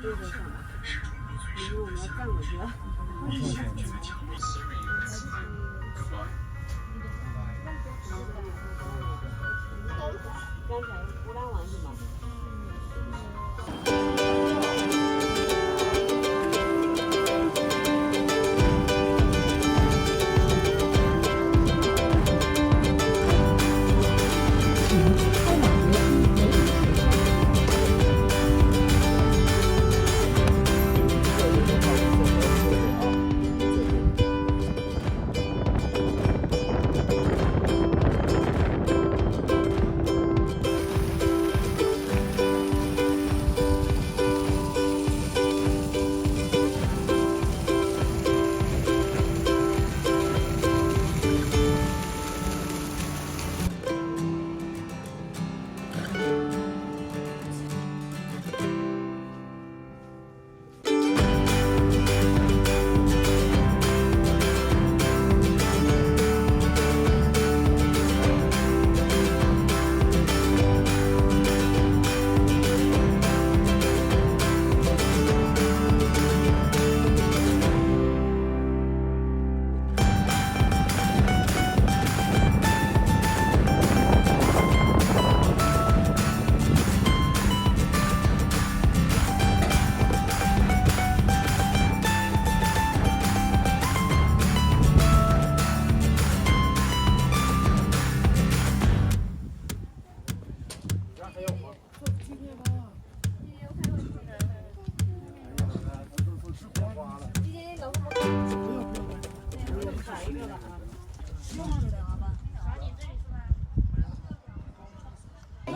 对着上吧，因为我们要站过去了。刚才乌拉王是吗？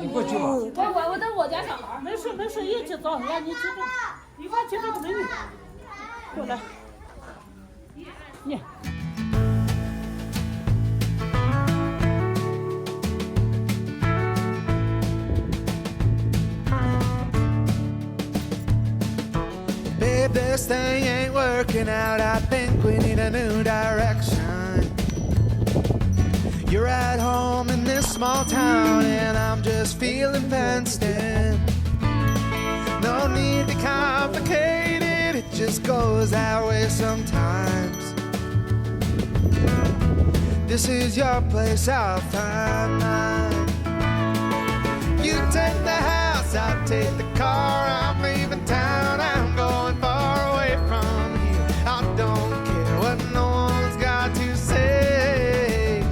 你过去吧。我在我家小孩，没事没事，一起走，让你记住，一块钱都没你。过来，你。Babe, this thing ain't working out. I think we need a new direction. You're at home in this small town, and I'm just feeling fenced in. No need to complicate it, it just goes that way sometimes. This is your place, I'll find mine. You take the house, I'll take the car. I'm leaving town, I'm going far away from here. I don't care what no one's got to say.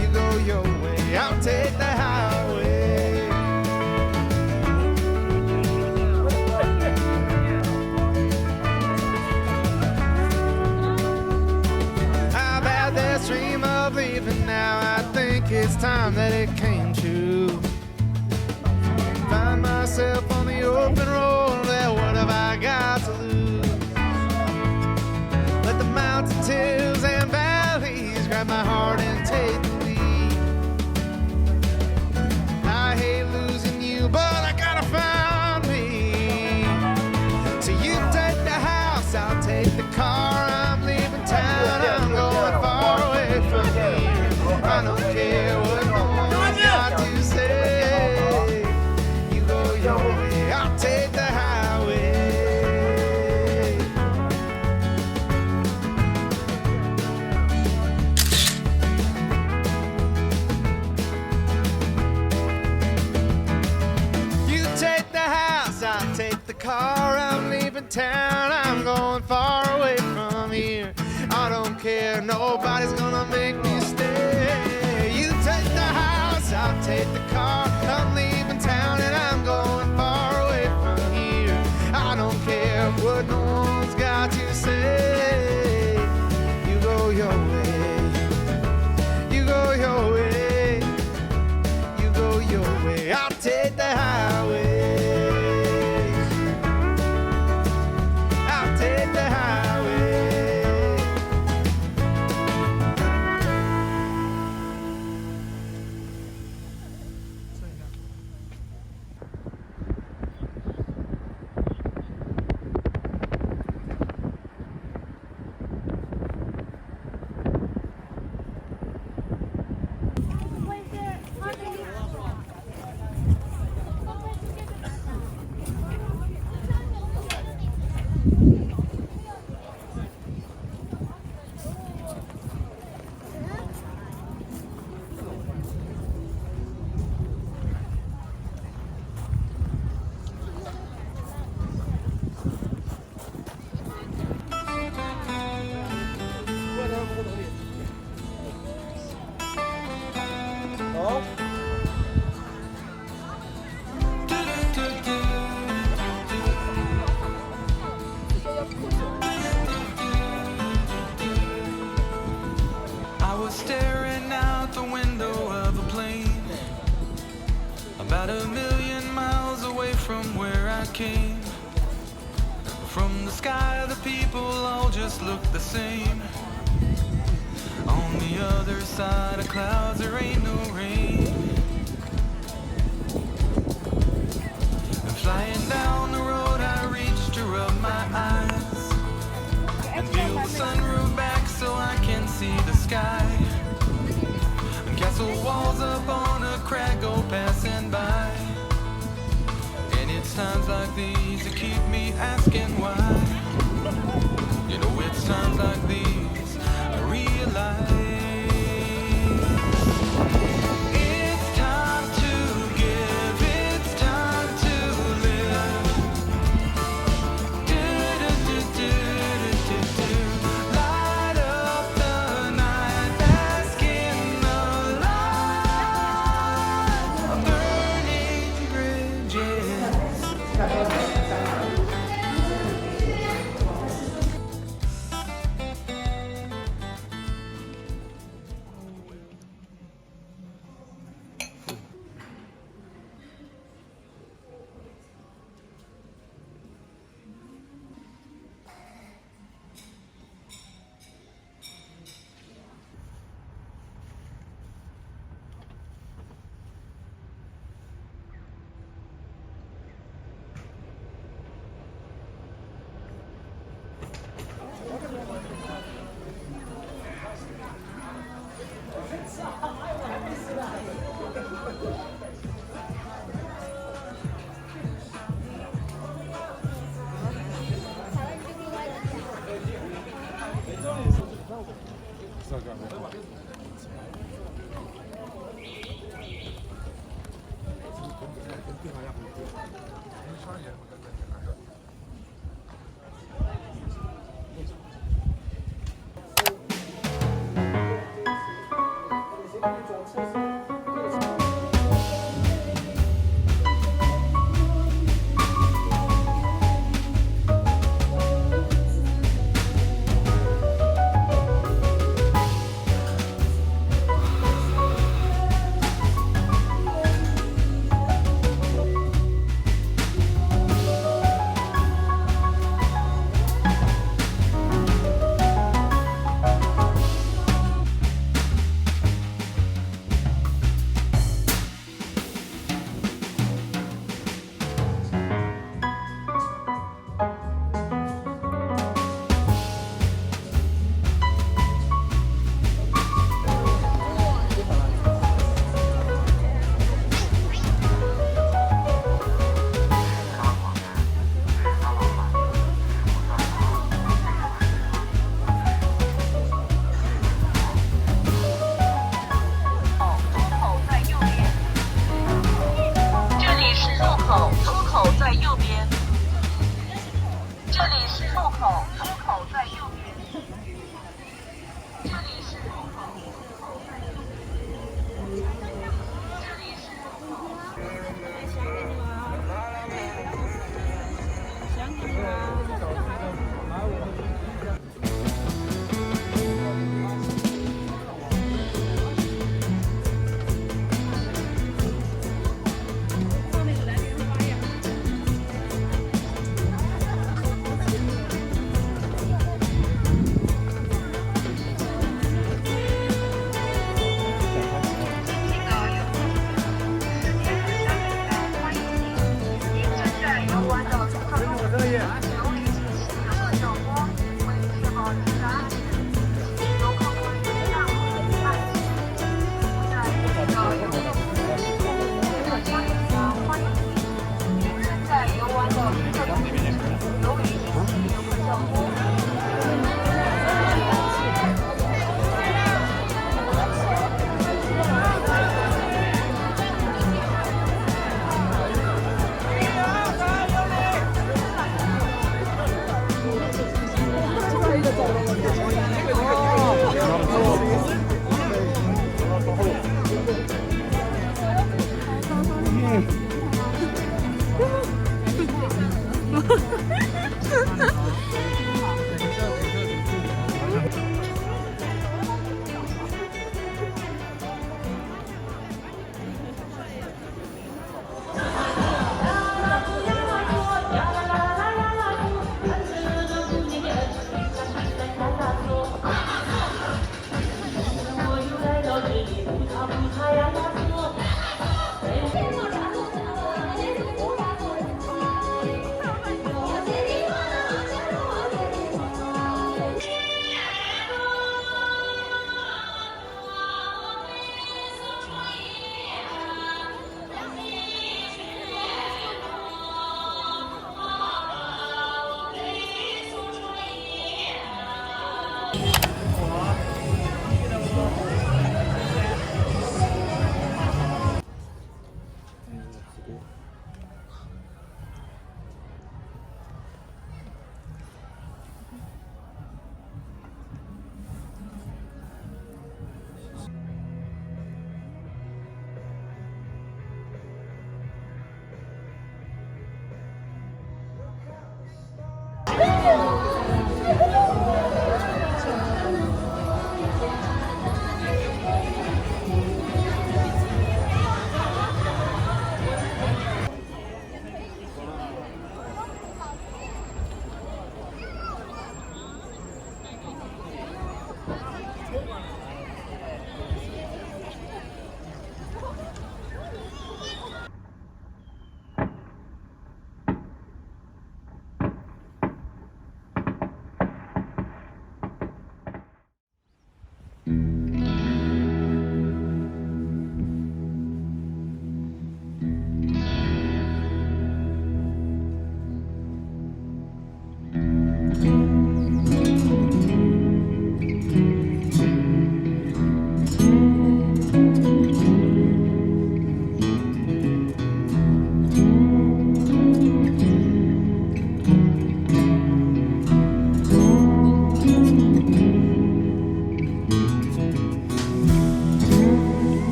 You go your way, I'll take the highway. I've had this dream of leaving now. I think it's time that it came true. Find myself on the open road, well, what have I got to lose? Let the mountains, hills, and valleys grab my heart and take the lead. I hate losing you, but I gotta find me. So you take the house, I'll take the car. I'm leaving town, I'm going far away from here. I don't care what no one's got to say. Your way, I'll take the highway. You take the house, I'll take the car. I'm leaving town, I'm going far away from here. I don't care, nobody's gonna make me stay. You take the house, I'll take the car. I'm leaving town and I'm going far away from here. I don't care what no one's got to say. You go your way. You go your way. You go your way. I'll take the highway. I'll take the highway. king. From the sky, the people all just look the same. On the other side of clouds, there ain't no rain. And flying down the road, I reach to rub my eyes and peel the sunroof back so I can see the sky. And castle walls up on a crag go passing by. And it's times like these that keep me asking why. You know, it's times like these I realize it's time to give, it's time to live. Do-do-do-do-do-do-do. Light up the night, bask in the light of burning bridges.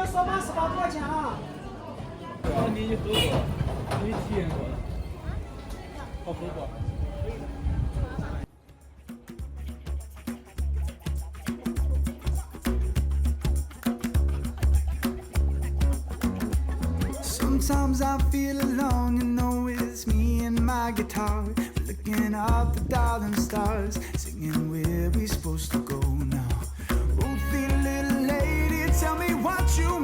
个扫码400多块钱啊。你喝过，你体验过，好喝不？ Sometimes I feel alone, you know it's me and my guitar. We're looking up the darling stars, singing where we supposed to go now. Ruthie, little lady, tell me what you